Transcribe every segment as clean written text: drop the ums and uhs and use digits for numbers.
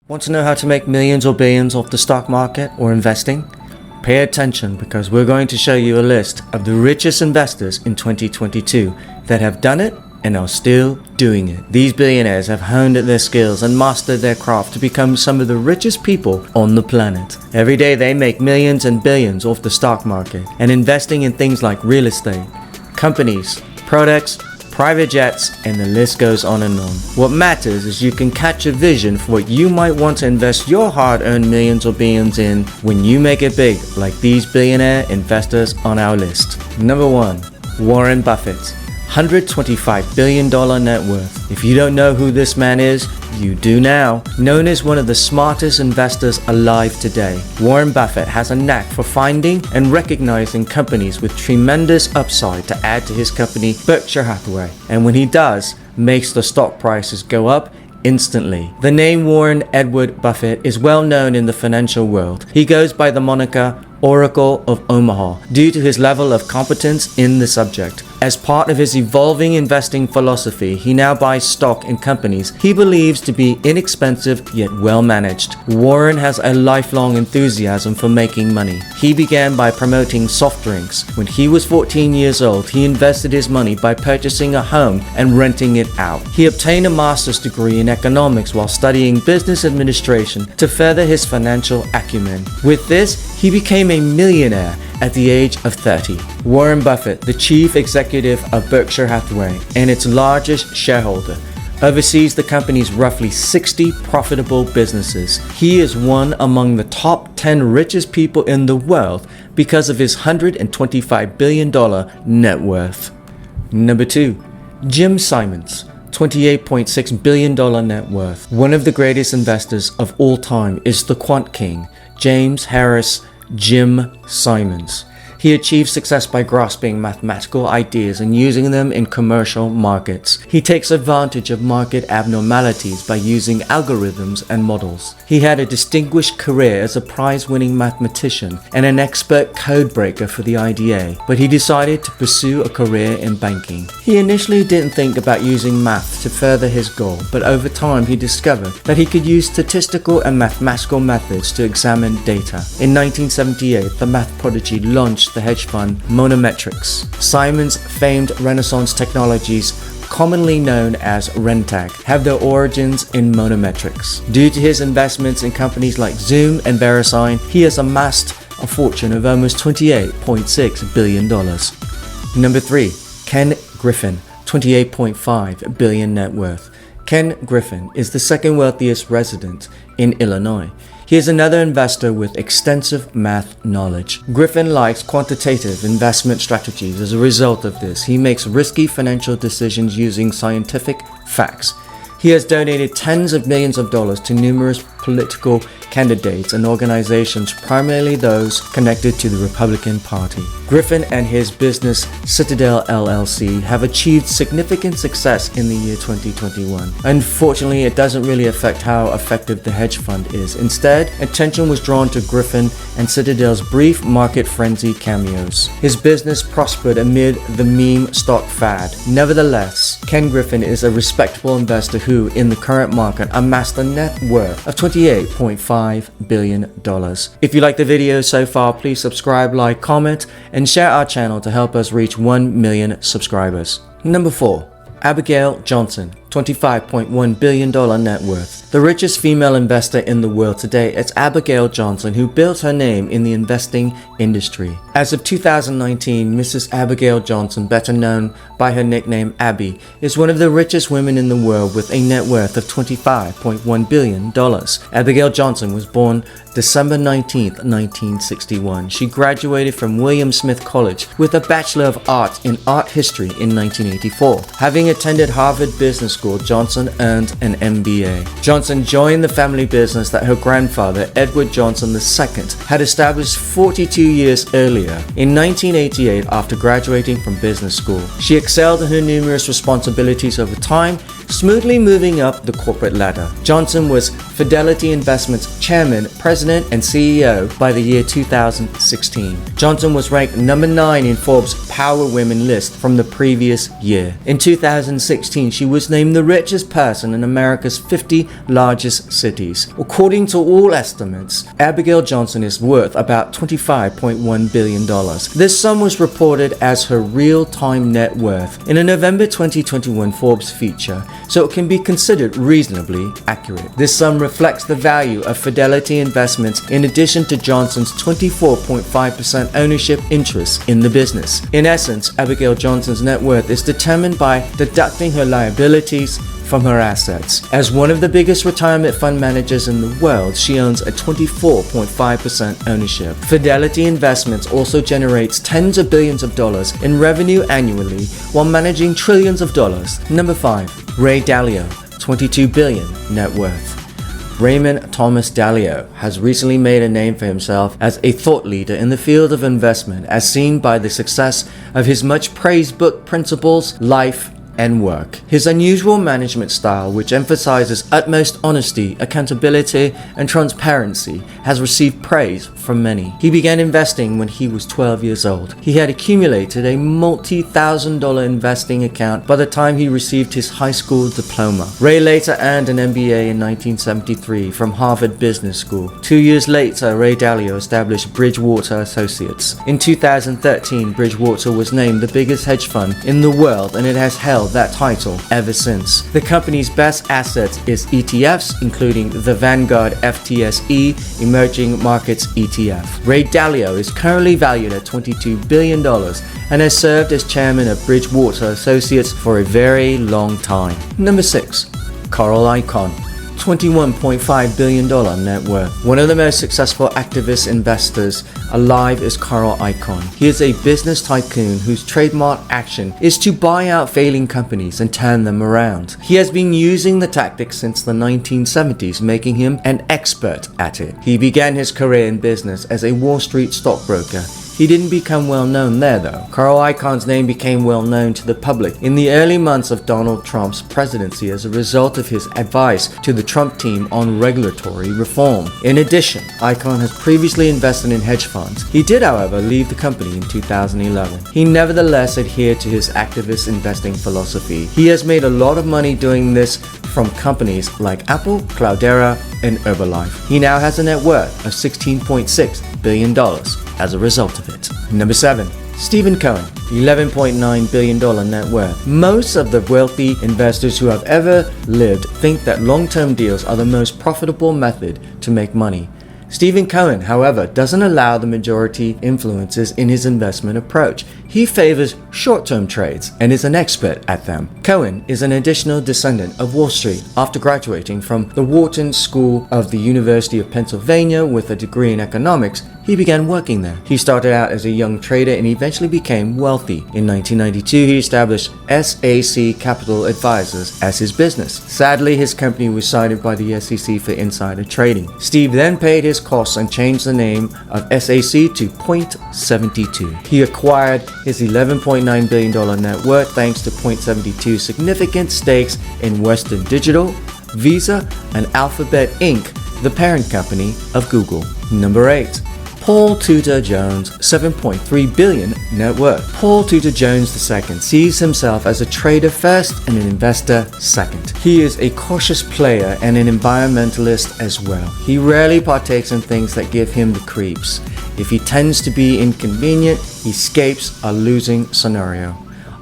Want to know how to make millions or billions off the stock market or investing? Pay attention because we're going to show you a list of the richest investors in 2022 that have done it and are still doing it. These billionaires have honed their skills and mastered their craft to become some of the richest people on the planet. Every day they make millions and billions off the stock market and investing in things like real estate, companies, products, private jets, and the list goes on and on. What matters is you can catch a vision for what you might want to invest your hard-earned millions or billions in when you make it big, like these billionaire investors on our list. Number 1, Warren Buffett. $125 billion net worth. If you don't know who this man is, you do now. Known as one of the smartest investors alive today, Warren Buffett has a knack for finding and recognizing companies with tremendous upside to add to his company, Berkshire Hathaway. And when he does, makes the stock prices go up instantly. The name Warren Edward Buffett is well known in the financial world. He goes by the moniker Oracle of Omaha due to his level of competence in the subject. As part of his evolving investing philosophy, he now buys stock in companies he believes to be inexpensive yet well managed. Warren has a lifelong enthusiasm for making money. He began by promoting soft drinks. When he was 14 years old, he invested his money by purchasing a home and renting it out. He obtained a master's degree in economics while studying business administration to further his financial acumen. With this, he became a millionaire at the age of 30. Warren Buffett, the chief executive of Berkshire Hathaway and its largest shareholder, oversees the company's roughly 60 profitable businesses. He is one among the top 10 richest people in the world because of his $125 billion net worth. Number 2, Jim Simons. $28.6 billion net worth. One of the greatest investors of all time is the quant king, James Harris Jim Simons. He achieved success by grasping mathematical ideas and using them in commercial markets. He takes advantage of market abnormalities by using algorithms and models. He had a distinguished career as a prize-winning mathematician and an expert codebreaker for the IDA, but he decided to pursue a career in banking. He initially didn't think about using math to further his goal, but over time he discovered that he could use statistical and mathematical methods to examine data. In 1978, the math prodigy launched the hedge fund Monometrics. Simon's famed Renaissance technologies, commonly known as Rentag, have their origins in Monometrics. Due to his investments in companies like Zoom and VeriSign, he has amassed a fortune of almost $28.6 billion. Number 3, Ken Griffin, $28.5 billion net worth. Ken Griffin is the second wealthiest resident in Illinois. He is another investor with extensive math knowledge. Griffin likes quantitative investment strategies. As a result of this, he makes risky financial decisions using scientific facts. He has donated tens of millions of dollars to numerous political candidates and organizations, primarily those connected to the Republican Party. Griffin and his business Citadel LLC have achieved significant success in the year 2021. Unfortunately, it doesn't really affect how effective the hedge fund is. Instead, attention was drawn to Griffin and Citadel's brief market frenzy cameos. His business prospered amid the meme stock fad. Nevertheless, Ken Griffin is a respectable investor who, in the current market, amassed a net worth of $28.5 billion. If you like the video so far, please subscribe, like, comment, and share our channel to help us reach 1 million subscribers. Number 4, Abigail Johnson, $25.1 billion net worth. The richest female investor in the world today is Abigail Johnson, who built her name in the investing industry. As of 2019, Mrs. Abigail Johnson, better known by her nickname Abby, is one of the richest women in the world with a net worth of $25.1 billion. Abigail Johnson was born December 19, 1961. She graduated from William Smith College with a Bachelor of Arts in Art History in 1984. Having attended Harvard Business School, Johnson earned an MBA. Johnson joined the family business that her grandfather, Edward Johnson II, had established 42 years earlier. In 1988, after graduating from business school, she excelled in her numerous responsibilities over time, smoothly moving up the corporate ladder. Johnson was Fidelity Investments chairman, president, and CEO by the year 2016. Johnson was ranked number 9 in Forbes Power Women list from the previous year. In 2016, she was named the richest person in America's 50 largest cities. According to all estimates, Abigail Johnson is worth about $25.1 billion. This sum was reported as her real-time net worth in a November 2021 Forbes feature, so it can be considered reasonably accurate. This sum reflects the value of Fidelity Investments in addition to Johnson's 24.5% ownership interest in the business. In essence, Abigail Johnson's net worth is determined by deducting her liabilities from her assets. As one of the biggest retirement fund managers in the world, she owns a 24.5% ownership. Fidelity Investments also generates tens of billions of dollars in revenue annually while managing trillions of dollars. Number 5. Ray Dalio, $22 billion net worth. Raymond Thomas Dalio has recently made a name for himself as a thought leader in the field of investment, as seen by the success of his much praised book Principles, Life, and Work. His unusual management style, which emphasizes utmost honesty, accountability, and transparency, has received praise from many. He began investing when he was 12 years old. He had accumulated a multi-thousand-dollar investing account by the time he received his high school diploma. Ray later earned an MBA in 1973 from Harvard Business School. 2 years later, Ray Dalio established Bridgewater Associates. In 2013, Bridgewater was named the biggest hedge fund in the world, and it has held that title ever since. The company's best assets is ETFs, including the Vanguard FTSE Emerging Markets ETF. Ray Dalio is currently valued at $22 billion and has served as chairman of Bridgewater Associates for a very long time. Number 6. Carl Icahn, $21.5 billion net worth. One of the most successful activist investors alive is Carl Icahn. He is a business tycoon whose trademark action is to buy out failing companies and turn them around. He has been using the tactic since the 1970s, making him an expert at it. He began his career in business as a Wall Street stockbroker. He didn't become well known there though. Carl Icahn's name became well known to the public in the early months of Donald Trump's presidency as a result of his advice to the Trump team on regulatory reform. In addition, Icahn has previously invested in hedge funds. He did, however, leave the company in 2011. He nevertheless adhered to his activist investing philosophy. He has made a lot of money doing this from companies like Apple, Cloudera, and Herbalife. He now has a net worth of $16.6 billion as a result of it. Number 7. Stephen Cohen, $11.9 billion net worth. Most of the wealthy investors who have ever lived think that long-term deals are the most profitable method to make money. Stephen Cohen, however, doesn't allow the majority influences in his investment approach. He favors short-term trades and is an expert at them. Cohen is an additional descendant of Wall Street. After graduating from the Wharton School of the University of Pennsylvania with a degree in economics, he began working there. He started out as a young trader and eventually became wealthy. In 1992, he established SAC Capital Advisors as his business. Sadly, his company was cited by the SEC for insider trading. Steve then paid his costs and changed the name of SAC to Point72. He acquired his $11.9 billion net worth thanks to Point72's significant stakes in Western Digital, Visa, and Alphabet Inc., the parent company of Google. Number 8. Paul Tudor Jones, $7.3 billion net worth. Paul Tudor Jones II sees himself as a trader first and an investor second. He is a cautious player and an environmentalist as well. He rarely partakes in things that give him the creeps. If he tends to be inconvenient, he escapes a losing scenario.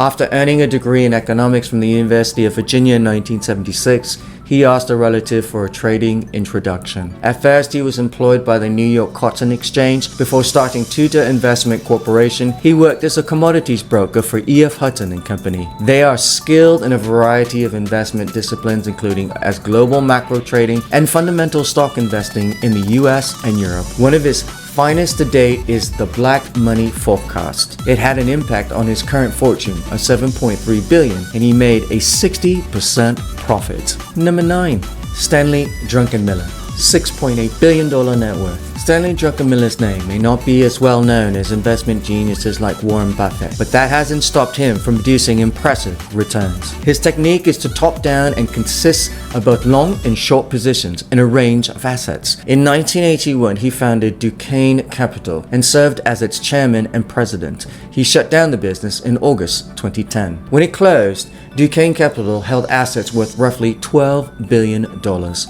After earning a degree in economics from the University of Virginia in 1976, he asked a relative for a trading introduction. At first, he was employed by the New York Cotton Exchange. Before starting Tudor Investment Corporation, he worked as a commodities broker for E.F. Hutton and Company. They are skilled in a variety of investment disciplines, including as global macro trading and fundamental stock investing in the US and Europe. One of his finest to date is the Black Money Forecast. It had an impact on his current fortune of $7.3 billion, and he made a 60% profit. Number 9. Stanley Drunckenmiller, $6.8 billion net worth. Stanley Drunckenmiller's name may not be as well known as investment geniuses like Warren Buffett, but that hasn't stopped him from producing impressive returns. His technique is to top down and consists of both long and short positions in a range of assets. In 1981, he founded Icahn Capital and served as its chairman and president. He shut down the business in August 2010. When it closed, Icahn Capital held assets worth roughly $12 billion.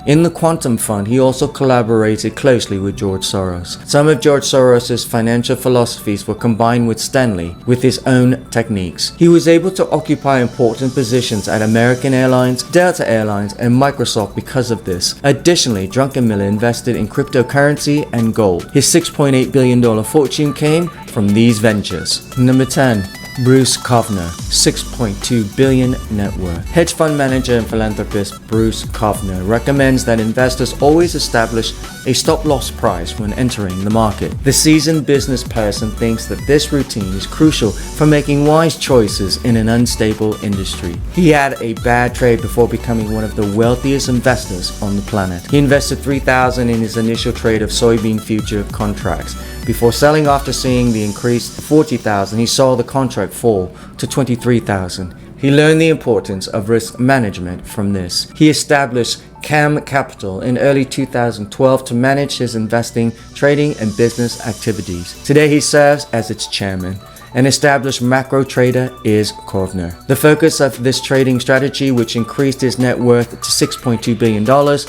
In the Quantum Fund, he also collaborated closely with George Soros. Some of George Soros' financial philosophies were combined with Stanley with his own techniques. He was able to occupy important positions at American Airlines, Delta Airlines, and Microsoft because of this. Additionally, Drunckenmiller invested in cryptocurrency and gold. His $6.8 billion fortune came from these ventures. Number 10. Bruce Kovner, $6.2 billion net worth. Hedge fund manager and philanthropist Bruce Kovner recommends that investors always establish a stop-loss price when entering the market. The seasoned business person thinks that this routine is crucial for making wise choices in an unstable industry. He had a bad trade before becoming one of the wealthiest investors on the planet. He invested $3,000 in his initial trade of soybean future contracts. Before selling after seeing the increased $40,000, he saw the contract fall to $23,000. He learned the importance of risk management from this. He established CAM Capital in early 2012 to manage his investing, trading, and business activities. Today he serves as its chairman. An established macro trader is Kovner. The focus of this trading strategy, which increased his net worth to $6.2 billion,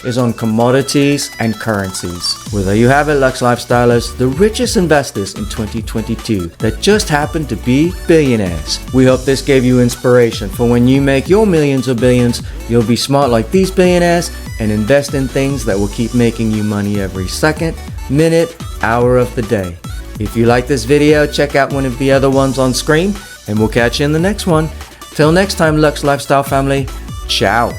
is on commodities and currencies. Well, there you have it, Lux Lifestylers, the richest investors in 2022 that just happen to be billionaires. We hope this gave you inspiration for when you make your millions or billions, you'll be smart like these billionaires and invest in things that will keep making you money every second, minute, hour of the day. If you like this video, check out one of the other ones on screen, and we'll catch you in the next one. Till next time, Lux Lifestyle family, ciao.